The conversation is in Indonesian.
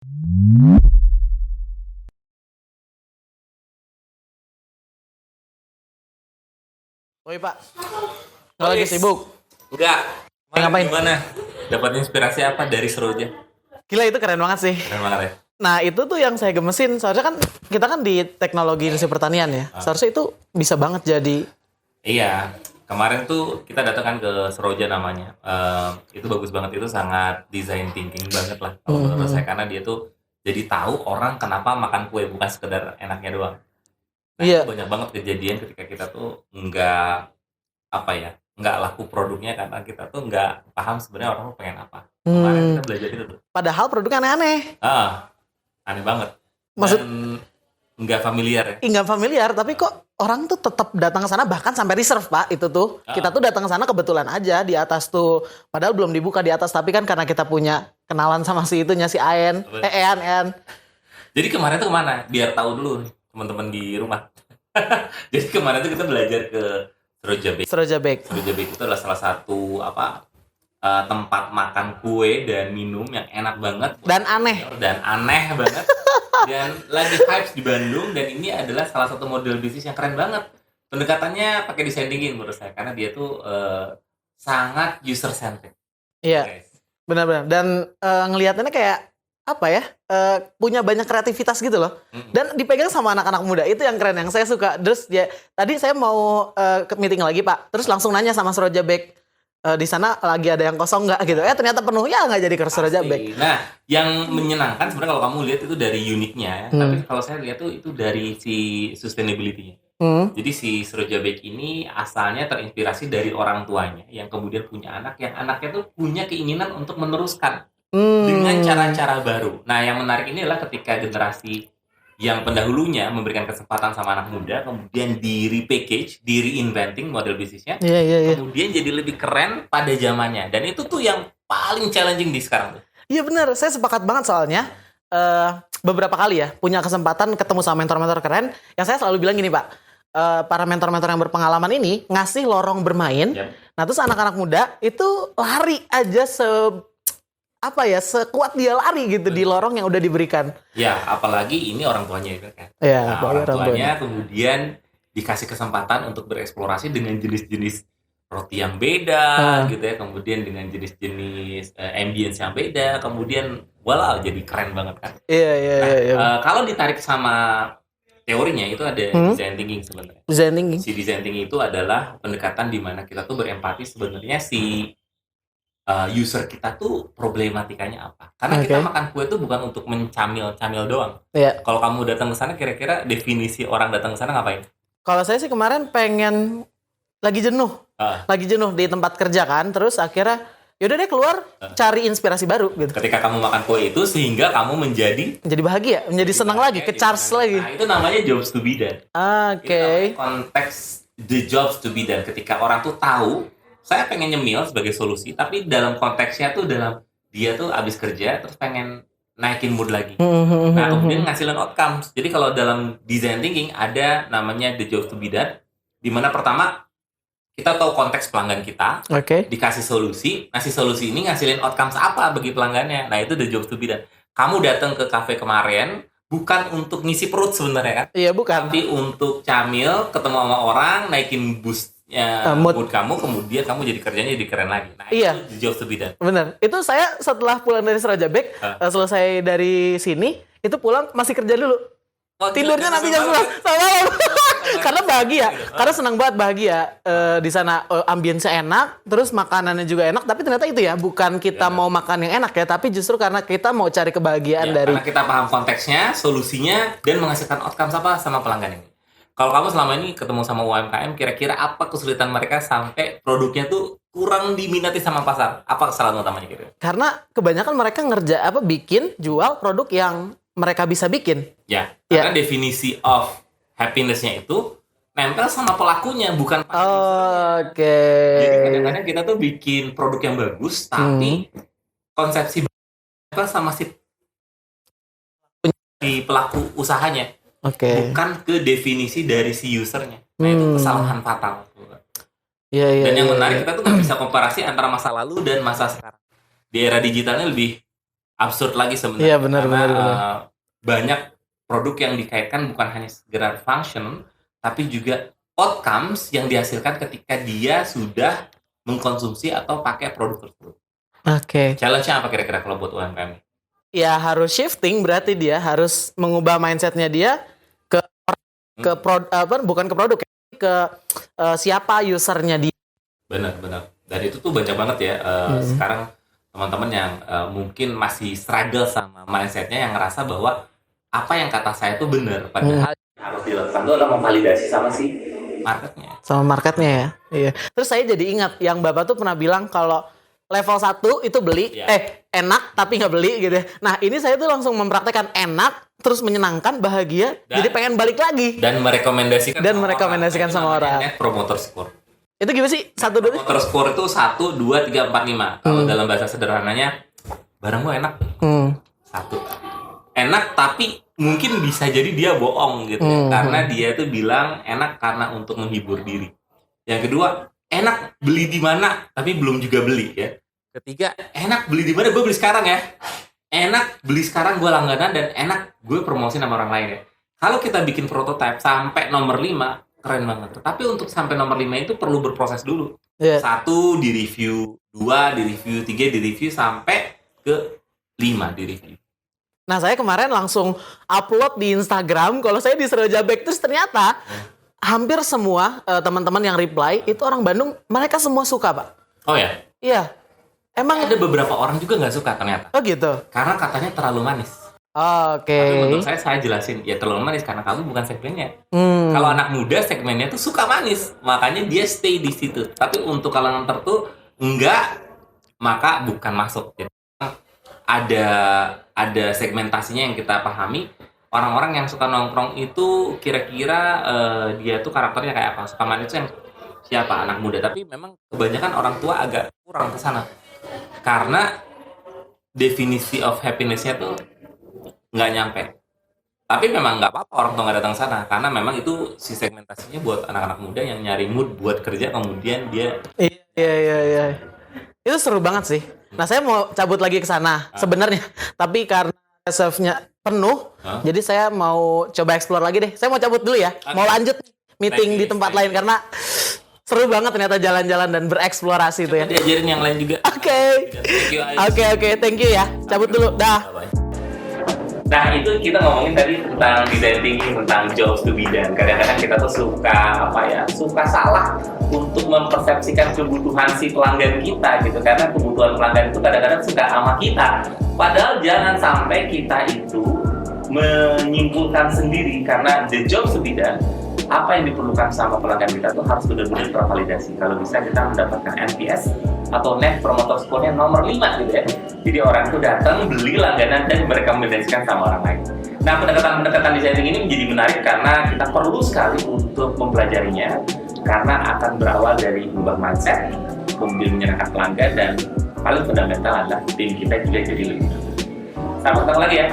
Oi Pak, nggak lagi sibuk? Enggak. Ngapain? Gimana? Dapat inspirasi apa dari Seroja? Gila itu keren banget sih. Keren banget ya. Nah itu tuh yang saya gemesin, soalnya kan kita kan di teknologi industri pertanian ya. Seharusnya itu bisa banget jadi. Iya. Kemarin tuh kita datang kan ke Seroja namanya. Itu bagus banget, itu sangat design thinking banget lah kalau menurut saya, karena dia tuh jadi tahu orang kenapa makan kue, bukan sekedar enaknya doang. Nah, Iya. itu banyak banget kejadian ketika kita tuh nggak laku produknya karena kita tuh nggak paham sebenarnya orang tuh pengen apa. Kemarin kita belajar itu tuh. Padahal produknya aneh-aneh. Aneh banget. Maksud- Dan nggak familiar ya. Nggak familiar, tapi kok orang tuh tetap datang ke sana, bahkan sampai reserve Pak itu tuh. Kita tuh datang ke sana kebetulan aja di atas tuh, padahal belum dibuka di atas, tapi kan karena kita punya kenalan sama si itunya, si Aen, Ean. Jadi kemarin tuh kemana? Biar tahu dulu nih, teman-teman di rumah. Jadi kemarin tuh kita belajar ke Seroja Bake. Seroja Bake. Seroja Bake itu adalah salah satu tempat makan kue dan minum yang enak banget Dan aneh. banget. Dan lagi hype di Bandung, dan ini adalah salah satu model bisnis yang keren banget. Pendekatannya pakai design thinking menurut saya, karena dia tuh sangat user centric. Iya. Guys. Benar-benar. Dan ngelihatannya kayak apa ya? Punya banyak kreativitas gitu loh. Dan dipegang sama anak-anak muda. Itu yang keren, yang saya suka. Terus ya tadi saya mau ke meeting lagi Pak. Terus langsung nanya sama Seroja Bake, di sana lagi ada yang kosong nggak gitu? Ternyata penuh, ya nggak jadi ke Seroja Bake. Nah, yang menyenangkan sebenarnya kalau kamu lihat itu dari uniknya ya. Tapi kalau saya lihat tuh itu dari si sustainability-nya. Jadi si Seroja Bake ini asalnya terinspirasi dari orang tuanya yang kemudian punya anak, yang anaknya tuh punya keinginan untuk meneruskan dengan cara-cara baru. Nah, yang menarik ini adalah ketika generasi yang pendahulunya memberikan kesempatan sama anak muda, kemudian di repackage, di reinventing model bisnisnya, kemudian jadi lebih keren pada zamannya. Dan itu tuh yang paling challenging di sekarang tuh. Iya benar, saya sepakat banget soalnya beberapa kali ya punya kesempatan ketemu sama mentor-mentor keren. Yang saya selalu bilang gini Pak, para mentor-mentor yang berpengalaman ini ngasih lorong bermain. Nah terus anak-anak muda itu lari aja sekuat dia lari gitu di lorong yang udah diberikan. Ya, apalagi ini orang tuanya itu kan. Iya, orang tuanya kemudian dikasih kesempatan untuk bereksplorasi dengan jenis-jenis roti yang beda gitu ya, kemudian dengan jenis-jenis ambience yang beda, kemudian wow, jadi keren banget kan. Iya. Kalau ditarik sama teorinya itu ada design thinking sebenarnya. Design thinking. Si design thinking itu adalah pendekatan di mana kita tuh berempati sebenarnya si user kita tuh problematikanya apa. Karena kita makan kue tuh bukan untuk mencamil-camil doang. Iya. Kalau kamu datang ke sana, kira-kira definisi orang datang ke sana ngapain? Kalau saya sih kemarin pengen lagi jenuh di tempat kerja kan, terus akhirnya yaudah deh keluar cari inspirasi baru gitu. Ketika kamu makan kue itu sehingga kamu menjadi bahagia, menjadi senang lagi, ke charge lagi. Nah, itu namanya jobs to be done. Itu namanya konteks the jobs to be done. Ketika orang tuh tahu saya pengen nyemil sebagai solusi, tapi dalam konteksnya tuh dalam dia tuh abis kerja terus pengen naikin mood lagi. Nah, kemudian ngasilin outcomes. Jadi kalau dalam design thinking ada namanya the jobs to be done, di mana pertama kita tahu konteks pelanggan kita, dikasih solusi. Nah, si solusi ini ngasilin outcomes apa bagi pelanggannya. Nah, itu the jobs to be done. Kamu datang ke kafe kemarin bukan untuk ngisi perut sebenarnya kan? Iya, bukan. Tapi untuk camil, ketemu sama orang, naikin mood kamu, kemudian kamu jadi kerjanya jadi keren lagi. Nah, itu the jobs to be done. Bener. Itu saya setelah pulang dari Seroja Bake, selesai dari sini, itu pulang masih kerja dulu. Tidurnya nanti jam 11 malam. Karena bahagia, karena senang banget bahagia di sana, ambience-nya enak, terus makanannya juga enak, tapi ternyata itu ya bukan kita mau makan yang enak ya, tapi justru karena kita mau cari kebahagiaan dari karena kita paham konteksnya, solusinya, dan menghasilkan outcome apa sama pelanggan ini. Kalau kamu selama ini ketemu sama UMKM, kira-kira apa kesulitan mereka sampai produknya tuh kurang diminati sama pasar? Apa kesalahan utamanya kira-kira? Karena kebanyakan mereka bikin, jual produk yang mereka bisa bikin. Ya, karena definisi of happiness-nya itu nempel sama pelakunya, bukan Jadi kadang-kadang kita tuh bikin produk yang bagus, tapi konsepsi nempel sama si pelaku usahanya. Bukan ke definisi dari si usernya. Nah, itu kesalahan fatal. Dan yang menarik, kita tuh nggak bisa komparasi antara masa lalu dan masa sekarang. Di era digitalnya lebih absurd lagi sebenarnya. Iya, benar, Karena, benar. banyak produk yang dikaitkan bukan hanya sekedar function, tapi juga outcomes yang dihasilkan ketika dia sudah mengkonsumsi atau pakai produk tersebut. Oke. Challenge-nya apa kira-kira kalau buat UMKM? Ya harus shifting, berarti dia harus mengubah mindsetnya dia ke bukan ke produk, ke siapa usernya dia. Benar. Dan itu tuh banyak banget ya sekarang teman-teman yang mungkin masih struggle sama mindsetnya, yang ngerasa bahwa apa yang kata saya itu benar, padahal yang harus dilakukan itu adalah memvalidasi sama si marketnya. Sama marketnya ya. Iya. Terus saya jadi ingat yang Bapak tuh pernah bilang kalau level 1 itu beli, enak tapi nggak beli gitu ya. Nah ini saya tuh langsung mempraktekkan enak, terus menyenangkan, bahagia, jadi pengen balik lagi. Dan merekomendasikan sama orang. Net Promoter Score. Itu gimana sih? 1, 2, 3? Promoter Score itu 1, 2, 3, 4, 5. Kalau dalam bahasa sederhananya, barang gua enak. 1. Enak tapi mungkin bisa jadi dia bohong gitu ya. Karena dia tuh bilang enak karena untuk menghibur diri. Yang kedua, enak beli di mana tapi belum juga beli ya. Ketiga, enak beli di mana, gue beli sekarang ya. Enak beli sekarang, gue langganan, dan enak gue promosi sama orang lain ya. Kalau kita bikin prototype sampai nomor 5, keren banget. Tapi untuk sampai nomor 5 itu perlu berproses dulu. 1 di review, 2 di review, 3 di review, sampai ke 5 di review. Nah saya kemarin langsung upload di Instagram kalau saya di Serojabek, terus ternyata hampir semua teman-teman yang reply itu orang Bandung, mereka semua suka Pak. Oh ya? Iya. Emang ada beberapa orang juga nggak suka ternyata. Oh gitu? Karena katanya terlalu manis. Oke. Tapi menurut saya jelasin, ya terlalu manis karena kamu bukan segmennya. Kalau anak muda segmennya tuh suka manis, makanya dia stay di situ. Tapi untuk kalangan tertentu enggak, maka bukan masuk. Jadi ada segmentasinya yang kita pahami. Orang-orang yang suka nongkrong itu kira-kira dia tuh karakternya kayak apa? Suka manis yang siapa? Anak muda. Tapi memang kebanyakan orang tua agak kurang ke sana. Karena definisi of happiness-nya tuh nggak nyampe. Tapi memang nggak apa-apa orang tua nggak datang sana, karena memang itu si segmentasinya buat anak-anak muda yang nyari mood buat kerja, kemudian dia. Iya. Itu seru banget sih. Nah saya mau cabut lagi ke sana sebenarnya, tapi karena reserve-nya penuh, jadi saya mau coba explore lagi deh. Saya mau cabut dulu ya, mau lanjut meeting di tempat lain karena seru banget ternyata jalan-jalan dan bereksplorasi itu ya. Diajarin yang lain juga. Oke, thank you ya. Cabut dulu, dah. Nah itu kita ngomongin tadi tentang design thinking, tentang jobs to be done. Kadang-kadang kita tuh suka salah untuk mempersepsikan kebutuhan si pelanggan kita gitu. Karena kebutuhan pelanggan itu kadang-kadang suka sama kita. Padahal jangan sampai kita itu menyimpulkan sendiri, karena the jobs to be done, apa yang diperlukan sama pelanggan kita tuh harus benar-benar tervalidasi. Kalau bisa kita mendapatkan NPS atau Net Promoter Score-nya nomor 5 gitu ya. Jadi orang itu datang, beli langganan, dan merekomendasikan sama orang lain. Nah, pendekatan designing ini menjadi menarik karena kita perlu sekali untuk mempelajarinya, karena akan berawal dari mengubah mindset, kemudian menyenangkan pelanggan, dan paling fundamental adalah tim kita juga jadi lebih bagus. Sampai ketemu lagi ya.